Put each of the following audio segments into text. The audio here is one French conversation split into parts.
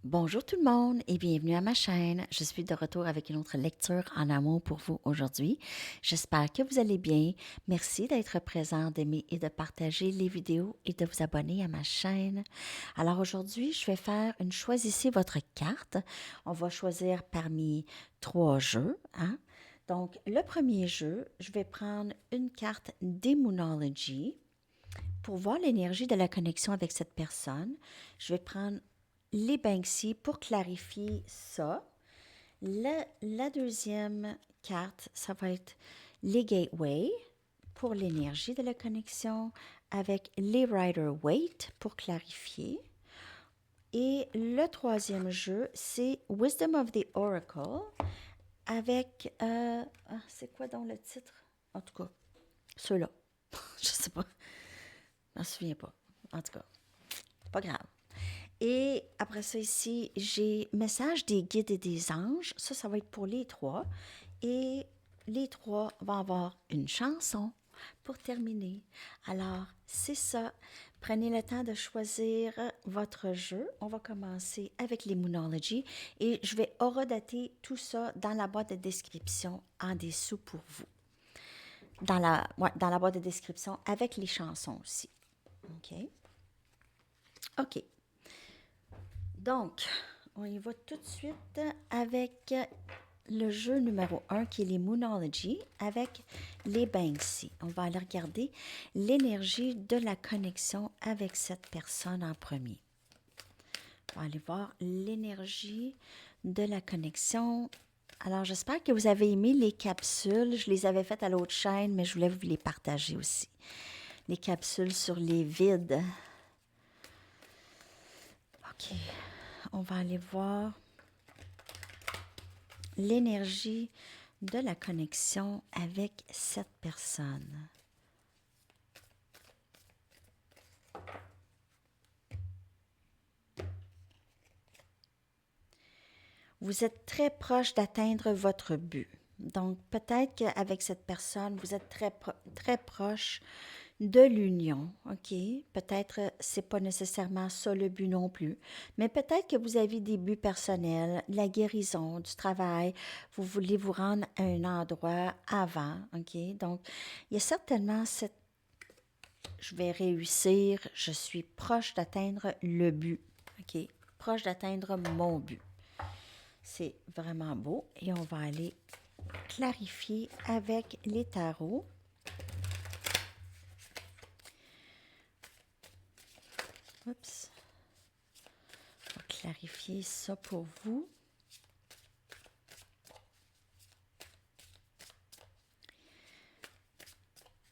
Bonjour tout le monde et bienvenue à ma chaîne. Je suis de retour avec une autre lecture en amour pour vous aujourd'hui. J'espère que vous allez bien. Merci d'être présent, d'aimer et de partager les vidéos et de vous abonner à ma chaîne. Alors aujourd'hui, je vais faire une choisissez votre carte. On va choisir parmi 3 jeux, hein? Donc, le premier jeu, je vais prendre une carte Demonology pour voir l'énergie de la connexion avec cette personne. Je vais prendre les Banksy pour clarifier ça. La deuxième carte, ça va être les Gateway pour l'énergie de la connexion avec les Rider-Waite pour clarifier. Et le troisième jeu, c'est Wisdom of the Oracle avec... c'est quoi dans le titre? En tout cas, ceux-là. Je sais pas. Je m'en souviens pas. En tout cas, pas grave. Et après ça ici, j'ai message des guides et des anges. Ça va être pour les trois. Et les trois vont avoir une chanson pour terminer. Alors, c'est ça. Prenez le temps de choisir votre jeu. On va commencer avec les Moonology et je vais horodater tout ça dans la boîte de description en dessous pour vous. Dans la boîte de description avec les chansons aussi. OK? OK. Donc, on y va tout de suite avec le jeu numéro 1 qui est les Moonology avec les Banksy. On va aller regarder l'énergie de la connexion avec cette personne en premier. On va aller voir l'énergie de la connexion. Alors, j'espère que vous avez aimé les capsules. Je les avais faites à l'autre chaîne, mais je voulais vous les partager aussi. Les capsules sur les vides. OK. On va aller voir l'énergie de la connexion avec cette personne. Vous êtes très proche d'atteindre votre but. Donc, peut-être qu'avec cette personne, vous êtes très proche de l'union, OK? Peut-être c'est pas nécessairement ça le but non plus, mais peut-être que vous avez des buts personnels, la guérison, du travail, vous voulez vous rendre à un endroit avant, OK? Donc, il y a certainement cette je vais réussir, je suis proche d'atteindre le but, OK? Proche d'atteindre mon but. C'est vraiment beau et on va aller clarifier avec les tarots. Oups. On va clarifier ça pour vous.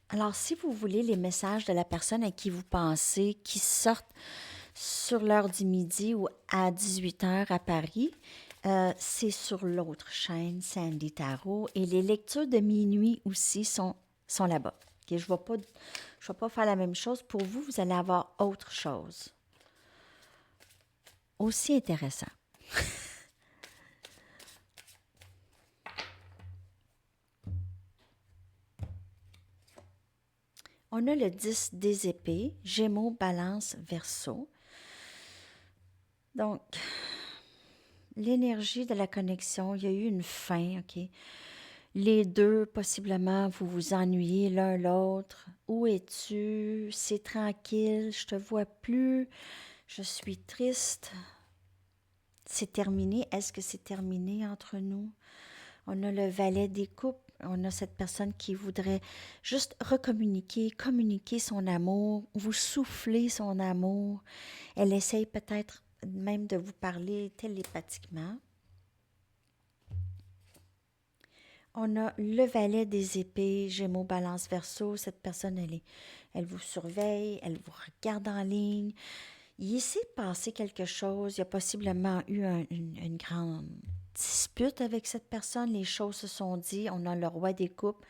Alors, si vous voulez les messages de la personne à qui vous pensez qui sortent sur l'heure du midi ou à 18h à Paris, c'est sur l'autre chaîne, Sandy Tarot. Et les lectures de minuit aussi sont là-bas. Okay, je ne vais pas faire la même chose. Pour vous, vous allez avoir autre chose. Aussi intéressant. On a le 10 des épées, Gémeaux, Balance, Verseau. Donc, l'énergie de la connexion, il y a eu une fin, OK? Les deux, possiblement, vous vous ennuyez l'un l'autre. Où es-tu? C'est tranquille, je te vois plus, je suis triste. C'est terminé. Est-ce que c'est terminé entre nous? On a le valet des coupes. On a cette personne qui voudrait juste recommuniquer, communiquer son amour, vous souffler son amour. Elle essaye peut-être même de vous parler télépathiquement. On a le valet des épées, Gémeaux, Balance, Verseau. Cette personne, elle vous surveille, elle vous regarde en ligne. Il s'est passé quelque chose. Il y a possiblement eu une grande dispute avec cette personne. Les choses se sont dites. On a le roi des coupes,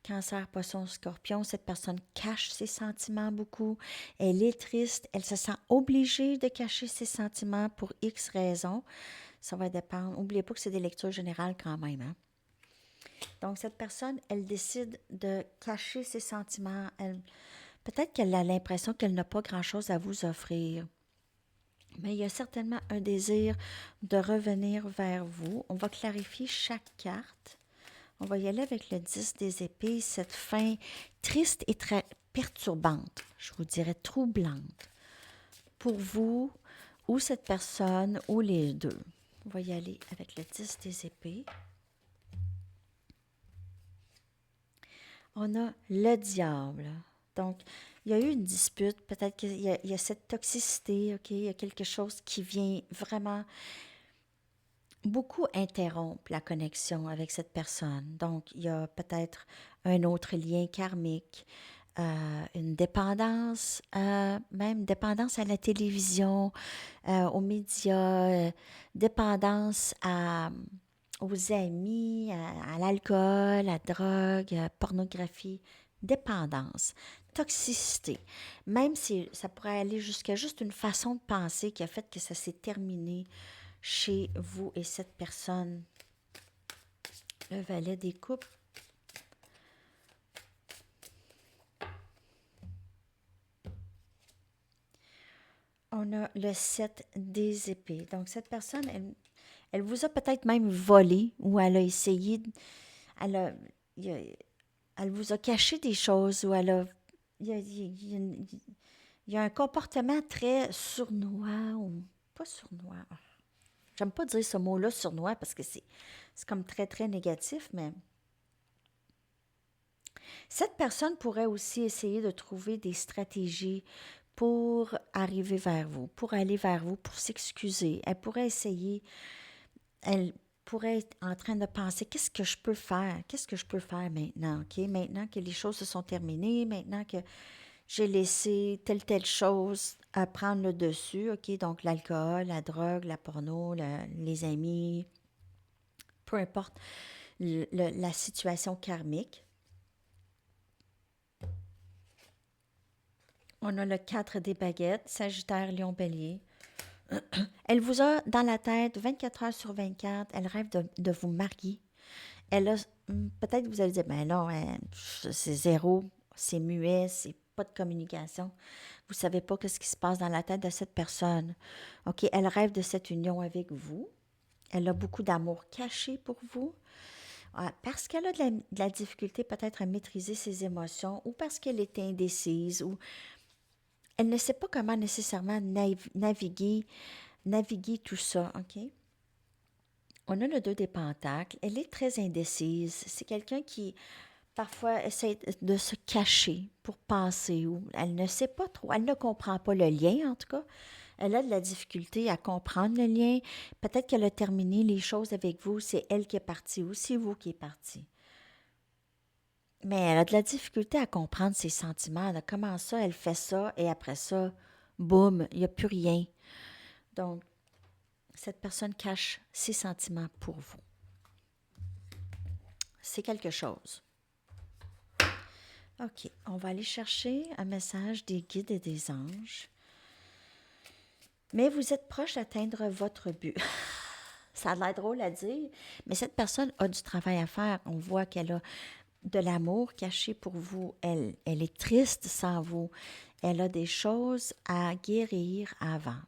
Cancer, Poisson, Scorpion. Cette personne cache ses sentiments beaucoup. Elle est triste. Elle se sent obligée de cacher ses sentiments pour X raisons. Ça va dépendre. N'oubliez pas que c'est des lectures générales quand même, hein? Donc, cette personne, elle décide de cacher ses sentiments. Peut-être qu'elle a l'impression qu'elle n'a pas grand-chose à vous offrir. Mais il y a certainement un désir de revenir vers vous. On va clarifier chaque carte. On va y aller avec le 10 des épées, cette fin triste et très perturbante, je vous dirais troublante, pour vous ou cette personne ou les deux. On va y aller avec le 10 des épées. On a le diable. Donc, il y a eu une dispute, peut-être qu'il y a cette toxicité, OK? Il y a quelque chose qui vient vraiment beaucoup interrompre la connexion avec cette personne. Donc, il y a peut-être un autre lien karmique, une dépendance, même dépendance à la télévision, aux médias, dépendance aux amis, à l'alcool, à la drogue, à la pornographie, dépendance, toxicité. Même si ça pourrait aller jusqu'à juste une façon de penser qui a fait que ça s'est terminé chez vous et cette personne. Le valet des coupes. On a le 7 des épées. Donc, cette personne, elle vous a peut-être même volé ou elle a essayé, elle, a, il a- elle vous a caché des choses ou elle a, il y a un comportement très sournois ou pas sournois. J'aime pas dire ce mot-là, sournois, parce que c'est comme très, très négatif, mais cette personne pourrait aussi essayer de trouver des stratégies pour arriver vers vous, pour aller vers vous, pour s'excuser. Elle pourrait essayer, elle pourrait être en train de penser, qu'est-ce que je peux faire? Qu'est-ce que je peux faire maintenant? OK? Maintenant que les choses se sont terminées, maintenant que j'ai laissé telle chose à prendre le dessus, OK? Donc l'alcool, la drogue, la porno, les amis, peu importe la situation karmique. On a le 4 des baguettes, Sagittaire, Lion, Bélier. Elle vous a dans la tête 24 heures sur 24. Elle rêve de vous marier. Elle a, peut-être que vous allez dire, ben non, hein, c'est zéro, c'est muet, c'est pas de communication. Vous savez pas ce qui se passe dans la tête de cette personne. OK, elle rêve de cette union avec vous. Elle a beaucoup d'amour caché pour vous. Parce qu'elle a de la difficulté peut-être à maîtriser ses émotions ou parce qu'elle est indécise ou elle ne sait pas comment nécessairement naviguer tout ça, OK? On a le 2 des pentacles. Elle est très indécise. C'est quelqu'un qui, parfois, essaie de se cacher pour penser ou elle ne sait pas trop. Elle ne comprend pas le lien, en tout cas. Elle a de la difficulté à comprendre le lien. Peut-être qu'elle a terminé les choses avec vous. C'est elle qui est partie ou c'est vous qui est parti. Mais elle a de la difficulté à comprendre ses sentiments. Là. Comment ça, elle fait ça et après ça, boum, il n'y a plus rien. Donc, cette personne cache ses sentiments pour vous. C'est quelque chose. OK, on va aller chercher un message des guides et des anges. Mais vous êtes proche d'atteindre votre but. Ça a l'air drôle à dire, mais cette personne a du travail à faire. On voit qu'elle a de l'amour caché pour vous. Elle est triste sans vous. Elle a des choses à guérir avant.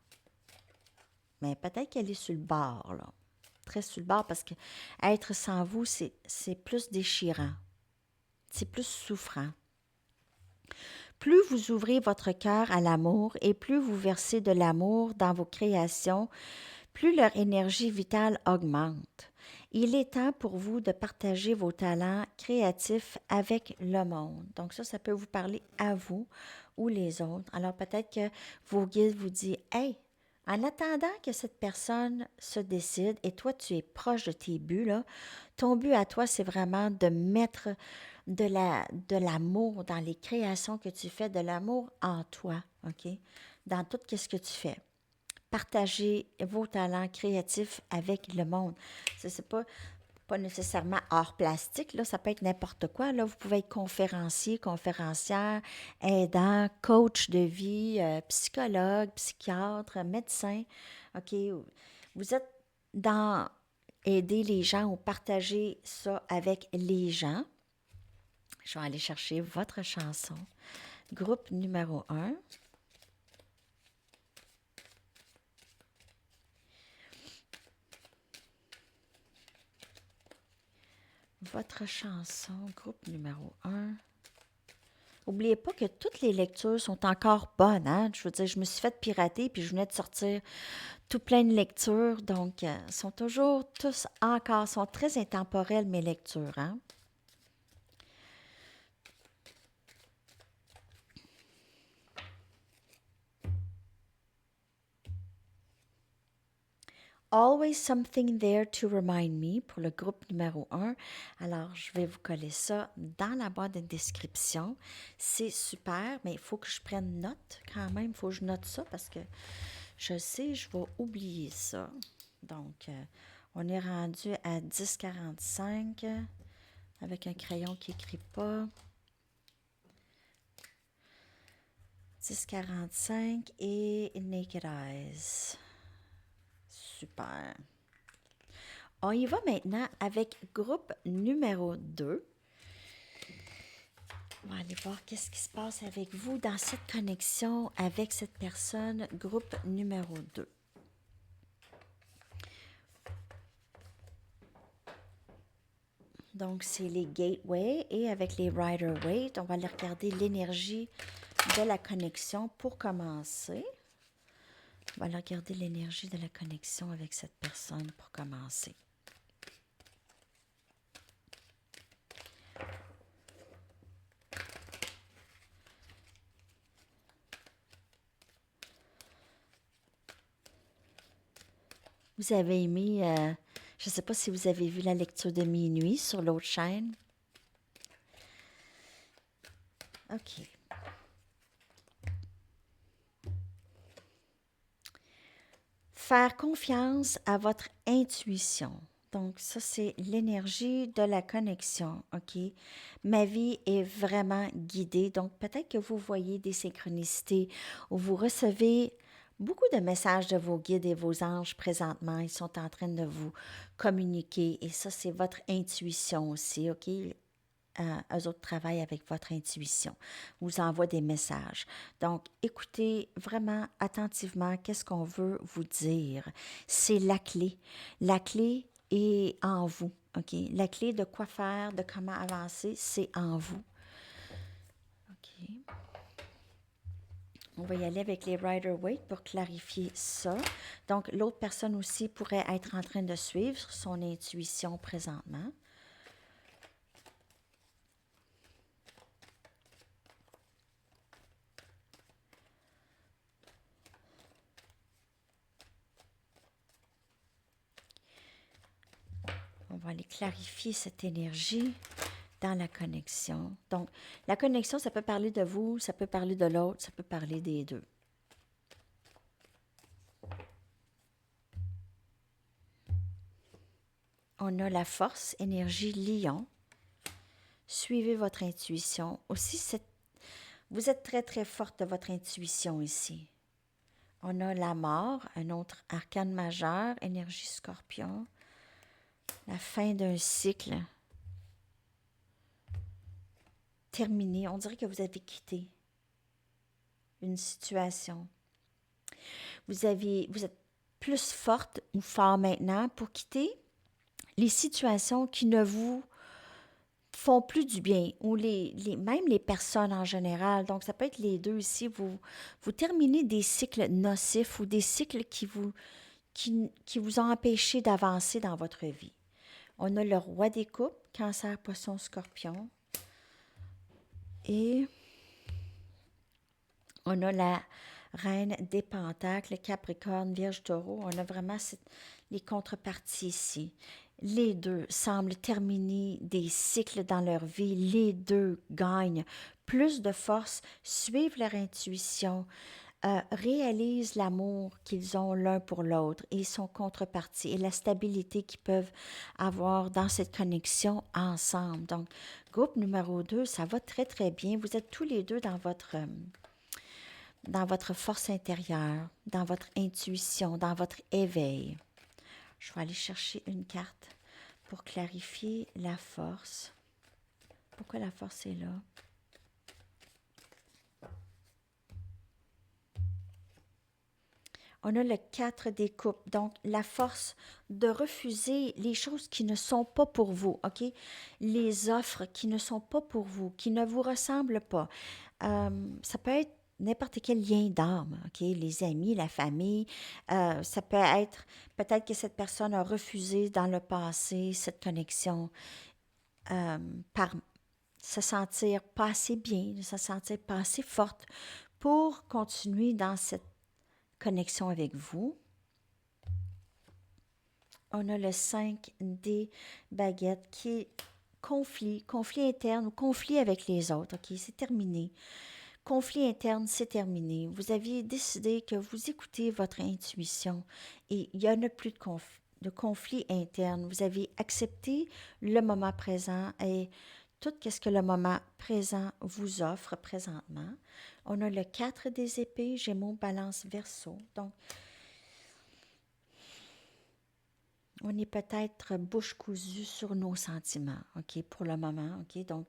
Mais peut-être qu'elle est sur le bord, là. Très sur le bord, parce que être sans vous, c'est plus déchirant. C'est plus souffrant. Plus vous ouvrez votre cœur à l'amour et plus vous versez de l'amour dans vos créations, plus leur énergie vitale augmente. Il est temps pour vous de partager vos talents créatifs avec le monde. Donc ça peut vous parler à vous ou les autres. Alors peut-être que vos guides vous disent, « Hey, en attendant que cette personne se décide et toi, tu es proche de tes buts, là, ton but à toi, c'est vraiment de mettre de l'amour dans les créations que tu fais, de l'amour en toi, OK? Dans tout ce que tu fais. Partager vos talents créatifs avec le monde. C'est pas nécessairement art plastique, là, ça peut être n'importe quoi. Là, vous pouvez être conférencier, conférencière, aidant, coach de vie, psychologue, psychiatre, médecin. OK? Vous êtes dans aider les gens ou partager ça avec les gens. Je vais aller chercher votre chanson. Groupe numéro 1. votre chanson, groupe numéro 1. N'oubliez pas que toutes les lectures sont encore bonnes. Hein? Je veux dire, je me suis fait pirater puis je venais de sortir tout plein de lectures. Donc, sont toujours tous encore, sont très intemporelles mes lectures. Hein? Always something there to remind me pour le groupe numéro 1. Alors, je vais vous coller ça dans la boîte de description. C'est super, mais il faut que je prenne note quand même. Il faut que je note ça parce que je sais, je vais oublier ça. Donc, on est rendu à 10,45 avec un crayon qui n'écrit pas. 10,45 et Naked Eyes. Super. On y va maintenant avec groupe numéro 2. On va aller voir qu'est-ce qui se passe avec vous dans cette connexion avec cette personne, groupe numéro 2. Donc, c'est les Gateway et avec les Rider-Waite, on va aller regarder l'énergie de la connexion pour commencer. On va aller regarder l'énergie de la connexion avec cette personne pour commencer. Vous avez aimé, je ne sais pas si vous avez vu la lecture de minuit sur l'autre chaîne. OK. Faire confiance à votre intuition. Donc, ça, c'est l'énergie de la connexion, OK? Ma vie est vraiment guidée. Donc, peut-être que vous voyez des synchronicités ou vous recevez beaucoup de messages de vos guides et vos anges présentement. Ils sont en train de vous communiquer. Et ça, c'est votre intuition aussi, OK? Eux autres travaillent avec votre intuition, vous envoient des messages. Donc, écoutez vraiment attentivement qu'est-ce qu'on veut vous dire. C'est la clé. La clé est en vous, OK? La clé de quoi faire, de comment avancer, c'est en vous. OK. On va y aller avec les Rider-Waite pour clarifier ça. Donc, l'autre personne aussi pourrait être en train de suivre son intuition présentement. On va aller clarifier cette énergie dans la connexion. Donc, la connexion, ça peut parler de vous, ça peut parler de l'autre, ça peut parler des deux. On a la force, énergie, lion. Suivez votre intuition. Aussi, vous êtes très, très forte de votre intuition ici. On a la mort, un autre arcane majeur, énergie scorpion. La fin d'un cycle. Terminé. On dirait que vous avez quitté une situation. Vous êtes plus forte ou fort maintenant pour quitter les situations qui ne vous font plus du bien ou même les personnes en général. Donc, ça peut être les deux ici. Vous terminez des cycles nocifs ou des cycles qui vous ont empêché d'avancer dans votre vie. On a le roi des coupes, cancer, poisson, scorpion. Et on a la reine des pentacles, capricorne, vierge, taureau. On a vraiment les contreparties ici. Les deux semblent terminer des cycles dans leur vie. Les deux gagnent plus de force, suivent leur intuition, réalisent l'amour qu'ils ont l'un pour l'autre et son contrepartie et la stabilité qu'ils peuvent avoir dans cette connexion ensemble. Donc, groupe numéro 2, ça va très, très bien. Vous êtes tous les deux dans votre force intérieure, dans votre intuition, dans votre éveil. Je vais aller chercher une carte pour clarifier la force. Pourquoi la force est là? On a le 4 des coupes. Donc, la force de refuser les choses qui ne sont pas pour vous, OK? Les offres qui ne sont pas pour vous, qui ne vous ressemblent pas. Ça peut être n'importe quel lien d'âme, OK? Les amis, la famille. Ça peut être, peut-être que cette personne a refusé dans le passé cette connexion euh, par se sentir pas assez bien, se sentir pas assez forte pour continuer dans cette connexion avec vous. On a le 5 des baguettes qui est conflit interne ou conflit avec les autres. OK, c'est terminé. Conflit interne, c'est terminé. Vous aviez décidé que vous écoutez votre intuition et il n'y en a plus de conflit interne. Vous avez accepté le moment présent et tout ce que le moment présent vous offre présentement. On a le 4 des épées, Gémeaux, Balance, Verseau. Donc, on est peut-être bouche cousue sur nos sentiments, OK, pour le moment, OK? Donc,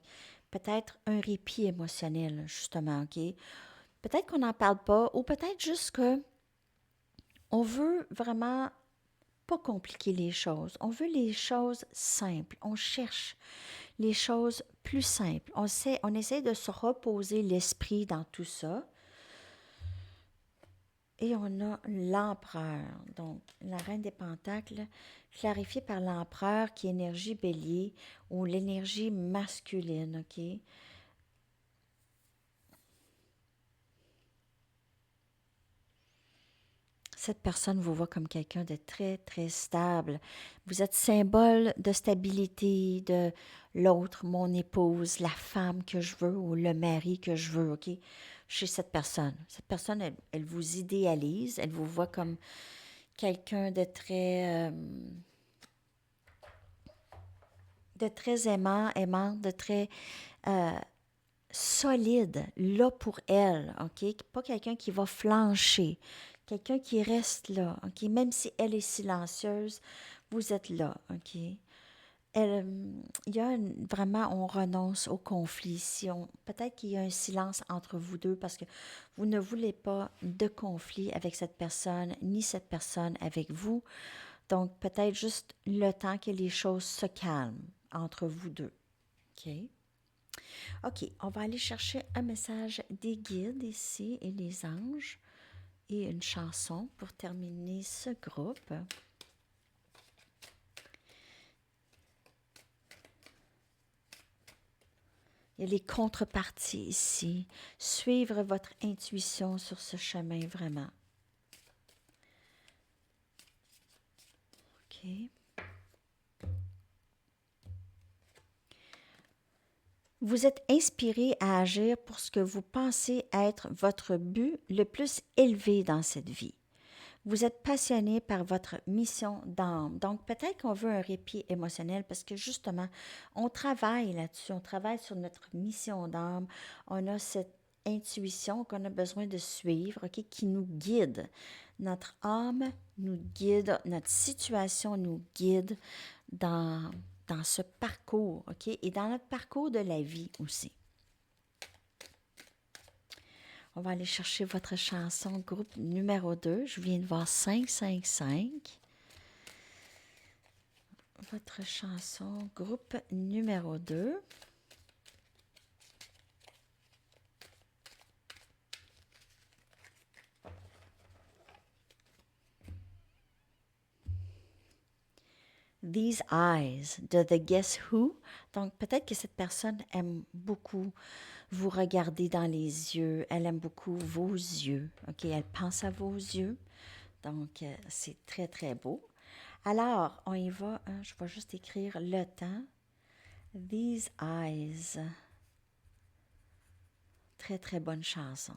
peut-être un répit émotionnel, justement, OK? Peut-être qu'on n'en parle pas, ou peut-être juste que on veut vraiment pas compliquer les choses. On veut les choses simples. On cherche les choses plus simples. On essaie de se reposer l'esprit dans tout ça. Et on a l'empereur, donc la reine des pentacles, clarifiée par l'empereur qui est énergie bélier ou l'énergie masculine, OK? Cette personne vous voit comme quelqu'un de très, très stable. Vous êtes symbole de stabilité, de l'autre, mon épouse, la femme que je veux ou le mari que je veux, OK? Chez cette personne. Cette personne, elle vous idéalise, elle vous voit comme quelqu'un de très aimant, de très euh, solide, là pour elle, OK? Pas quelqu'un qui va flancher, quelqu'un qui reste là, OK? Même si elle est silencieuse, vous êtes là, OK? Il y a vraiment, on renonce au conflit. Si peut-être qu'il y a un silence entre vous deux parce que vous ne voulez pas de conflit avec cette personne, ni cette personne avec vous. Donc, peut-être juste le temps que les choses se calment entre vous deux. OK? OK, on va aller chercher un message des guides ici et les anges et une chanson pour terminer ce groupe. Il y a les contreparties ici. Suivre votre intuition sur ce chemin vraiment. OK. Vous êtes inspiré à agir pour ce que vous pensez être votre but le plus élevé dans cette vie. Vous êtes passionné par votre mission d'âme. Donc, peut-être qu'on veut un répit émotionnel parce que justement, on travaille là-dessus, on travaille sur notre mission d'âme. On a cette intuition qu'on a besoin de suivre, OK, qui nous guide. Notre âme nous guide, notre situation nous guide dans ce parcours, OK, et dans notre parcours de la vie aussi. On va aller chercher votre chanson groupe numéro 2. Je viens de voir 555. Votre chanson groupe numéro 2. These Eyes de The Guess Who. Donc, peut-être que cette personne aime beaucoup vous regarder dans les yeux. Elle aime beaucoup vos yeux. OK, elle pense à vos yeux. Donc, c'est très, très beau. Alors, on y va. Je vais juste écrire le temps. These Eyes. Très, très bonne chanson.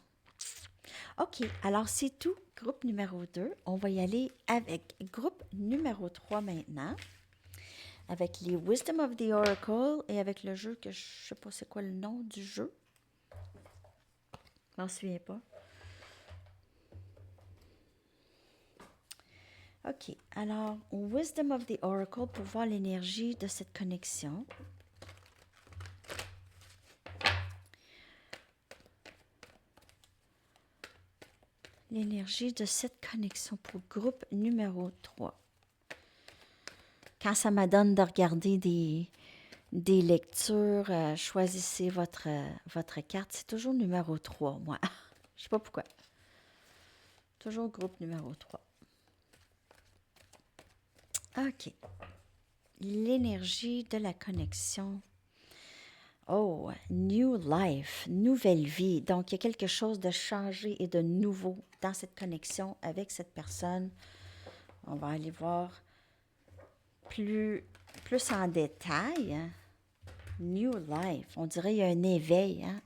OK, alors c'est tout, groupe numéro 2. On va y aller avec groupe numéro 3 maintenant. Avec les Wisdom of the Oracle et avec le jeu que je ne sais pas c'est quoi le nom du jeu. Je m'en souviens pas. OK, alors Wisdom of the Oracle pour voir l'énergie de cette connexion. L'énergie de cette connexion pour groupe numéro 3. Quand ça m'adonne de regarder des lectures, choisissez votre carte. C'est toujours numéro 3, moi. Je sais pas pourquoi. Toujours groupe numéro 3. OK. L'énergie de la connexion. Oh, new life, nouvelle vie. Donc, il y a quelque chose de changé et de nouveau dans cette connexion avec cette personne. On va aller voir plus en détail. Hein? New life. On dirait qu'il y a un éveil. Hein?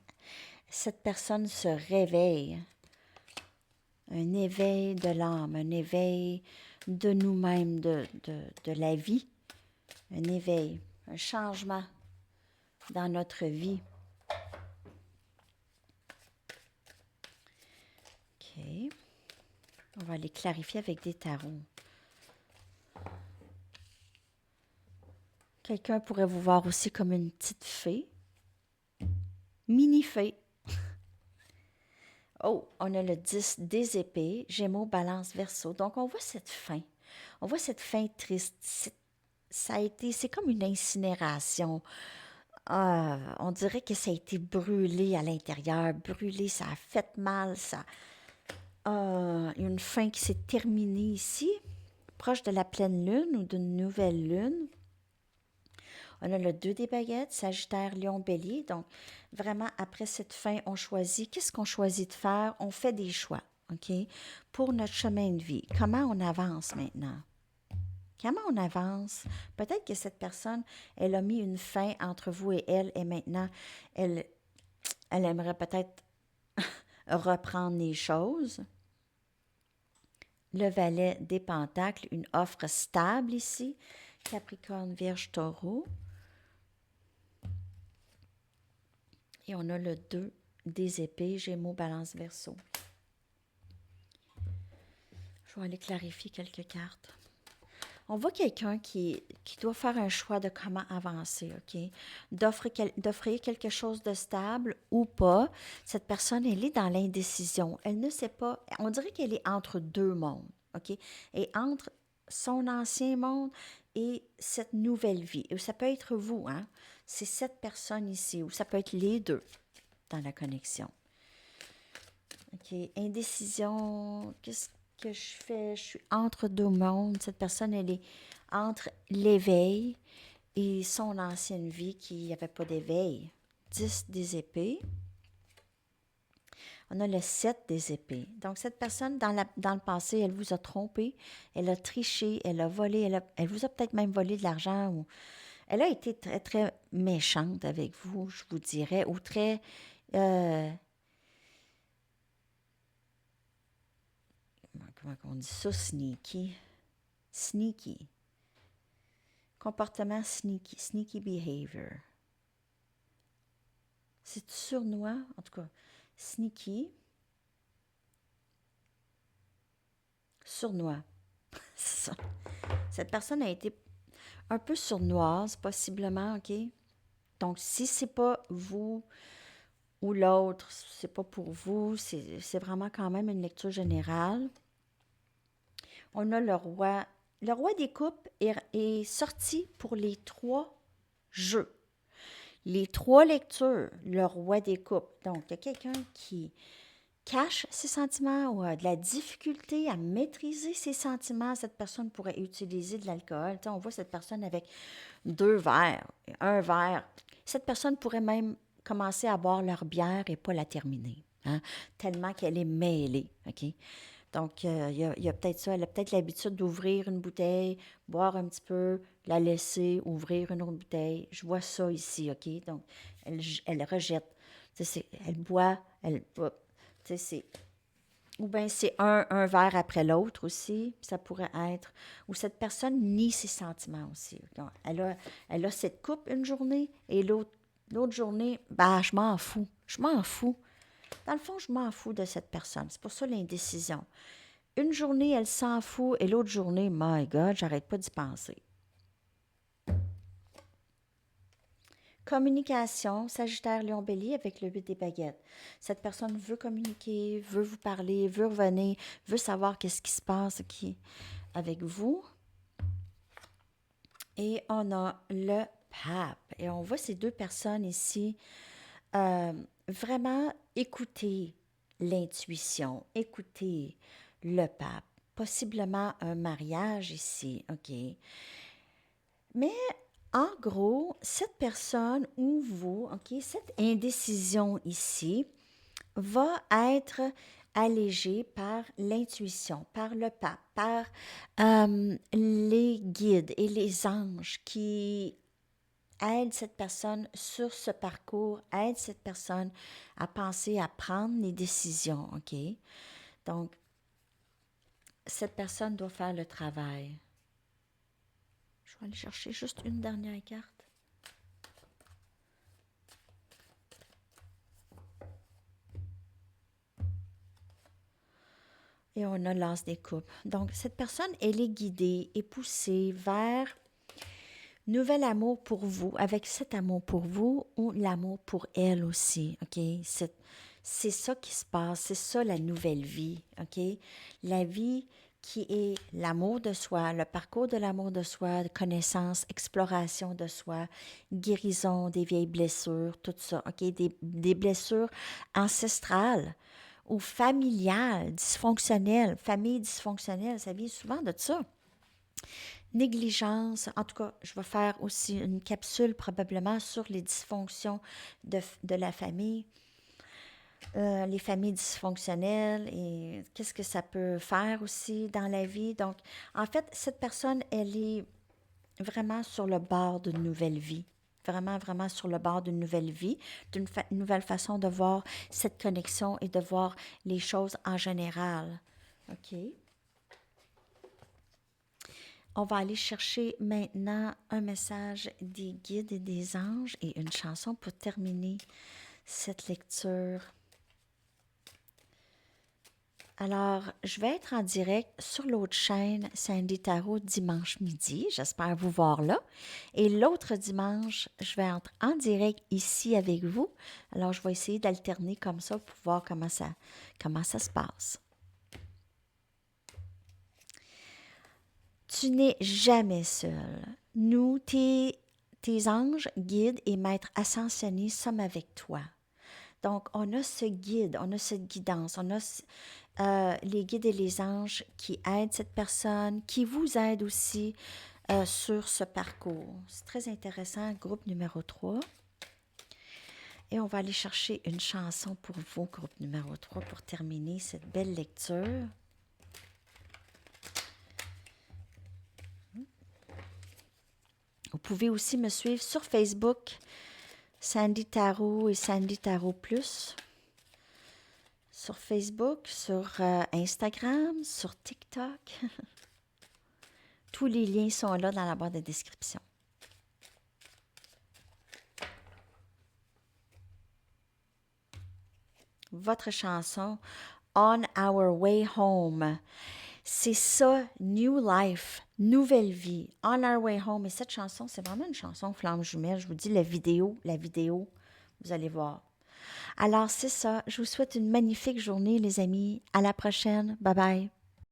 Cette personne se réveille. Un éveil de l'âme, un éveil de nous-mêmes, de la vie. Un éveil, un changement dans notre vie. OK. On va aller clarifier avec des tarots. Quelqu'un pourrait vous voir aussi comme une petite fée. Mini-fée. Oh, on a le 10 des épées, Gémeaux, Balance, Verseau. Donc, on voit cette fin. On voit cette fin triste. C'est comme une incinération. On dirait que ça a été brûlé à l'intérieur. Brûlé, ça a fait mal. Une fin qui s'est terminée ici, proche de la pleine lune ou d'une nouvelle lune. On a le 2 des baguettes, Sagittaire, Lion, Bélier. Donc, vraiment, après cette fin, on choisit. Qu'est-ce qu'on choisit de faire? On fait des choix, OK? Pour notre chemin de vie. Comment on avance maintenant? Comment on avance? Peut-être que cette personne, elle a mis une fin entre vous et elle maintenant, elle aimerait peut-être reprendre les choses. Le valet des pentacles, une offre stable ici. Capricorne, Vierge, Taureau. Et on a le 2 des épées, Gémeaux, Balance, Verseau. Je vais aller clarifier quelques cartes. On voit quelqu'un qui doit faire un choix de comment avancer, OK? D'offrir quelque chose de stable ou pas. Cette personne, elle est dans l'indécision. Elle ne sait pas, on dirait qu'elle est entre deux mondes, OK? Et entre son ancien monde et cette nouvelle vie. Et ça peut être vous, hein? C'est cette personne ici, ou ça peut être les deux dans la connexion. OK, indécision, qu'est-ce que je fais? Je suis entre deux mondes. Cette personne, elle est entre l'éveil et son ancienne vie qui n'avait pas d'éveil. 10 des épées. On a le 7 des épées. Donc, cette personne, dans le passé, elle vous a trompé, elle a triché, elle a volé, elle vous a peut-être même volé de l'argent. Ou elle a été très, très méchante avec vous, je vous dirais, ou très... comment on dit ça? Sneaky. Sneaky. Comportement sneaky. Sneaky behavior. C'est sournois, en tout cas. Sneaky. Sournois. C'est ça. Cette personne a été un peu sournoise, possiblement, OK? Donc, si c'est pas vous ou l'autre, c'est pas pour vous, c'est vraiment quand même une lecture générale. On a le roi. Le roi des coupes est sorti pour les 3 jeux. Les 3 lectures, le roi des coupes. Donc, il y a quelqu'un qui cache ses sentiments ou a de la difficulté à maîtriser ses sentiments. Cette personne pourrait utiliser de l'alcool. On voit cette personne avec 2 verres, un verre. Cette personne pourrait même commencer à boire leur bière et pas la terminer, hein, tellement qu'elle est mêlée, OK? Donc, il y a peut-être ça. Elle a peut-être l'habitude d'ouvrir une bouteille, boire un petit peu, la laisser, ouvrir une autre bouteille. Je vois ça ici, OK? Donc, elle rejette. Elle boit, ou bien c'est un verre après l'autre aussi, ça pourrait être. Ou cette personne nie ses sentiments aussi. Donc, elle a cette coupe une journée et l'autre journée, bah, je m'en fous. Je m'en fous. Dans le fond, je m'en fous de cette personne. C'est pour ça l'indécision. Une journée, elle s'en fout, et l'autre journée, my God, j'arrête pas d'y penser. communication, Sagittaire, Lion, Bélier avec le 8 des baguettes. Cette personne veut communiquer, veut vous parler, veut revenir, veut savoir qu'est-ce qui se passe avec vous. Et on a le pape. Et on voit ces deux personnes ici vraiment écouter l'intuition, écouter le pape. Possiblement un mariage ici, OK? Mais en gros, cette personne ou vous, OK, cette indécision ici va être allégée par l'intuition, par le pape, par les guides et les anges qui aident cette personne sur ce parcours, aident cette personne à penser, à prendre les décisions, OK? Donc, cette personne doit faire le travail. Je vais aller chercher juste une dernière carte. Et on a l'as des coupes. Donc, cette personne, elle est guidée et poussée vers nouvel amour pour vous, avec cet amour pour vous ou l'amour pour elle aussi, OK? C'est ça qui se passe, c'est ça la nouvelle vie, OK? La vie qui est l'amour de soi, le parcours de l'amour de soi, connaissance, exploration de soi, guérison des vieilles blessures, tout ça, OK? Des blessures ancestrales ou familiales, dysfonctionnelles, famille dysfonctionnelle, ça vient souvent de ça. Négligence, en tout cas, je vais faire aussi une capsule probablement sur les dysfonctions de la famille, les familles dysfonctionnelles et qu'est-ce que ça peut faire aussi dans la vie. Donc, en fait, cette personne, elle est vraiment sur le bord d'une nouvelle vie. Vraiment, vraiment sur le bord d'une nouvelle vie, d'une nouvelle façon de voir cette connexion et de voir les choses en général. OK? On va aller chercher maintenant un message des guides et des anges et une chanson pour terminer cette lecture. Alors, je vais être en direct sur l'autre chaîne Sandy Tarot dimanche midi. J'espère vous voir là. Et l'autre dimanche, je vais être en direct ici avec vous. Alors, je vais essayer d'alterner comme ça pour voir comment ça se passe. Tu n'es jamais seul. Nous, tes anges, guides et maîtres ascensionnés sommes avec toi. Donc, on a ce guide, on a cette guidance, on a les guides et les anges qui aident cette personne, qui vous aident aussi sur ce parcours. C'est très intéressant, groupe numéro 3. Et on va aller chercher une chanson pour vous, groupe numéro 3, pour terminer cette belle lecture. Vous pouvez aussi me suivre sur Facebook, Sandy Tarot et Sandy Tarot Plus. Sur Facebook, sur Instagram, sur TikTok. Tous les liens sont là dans la barre de description. Votre chanson, On Our Way Home. C'est ça, New Life, nouvelle vie, On Our Way Home. Et cette chanson, c'est vraiment une chanson flamme jumelle. Je vous dis, la vidéo, vous allez voir. Alors, c'est ça. Je vous souhaite une magnifique journée, les amis. À la prochaine. Bye bye.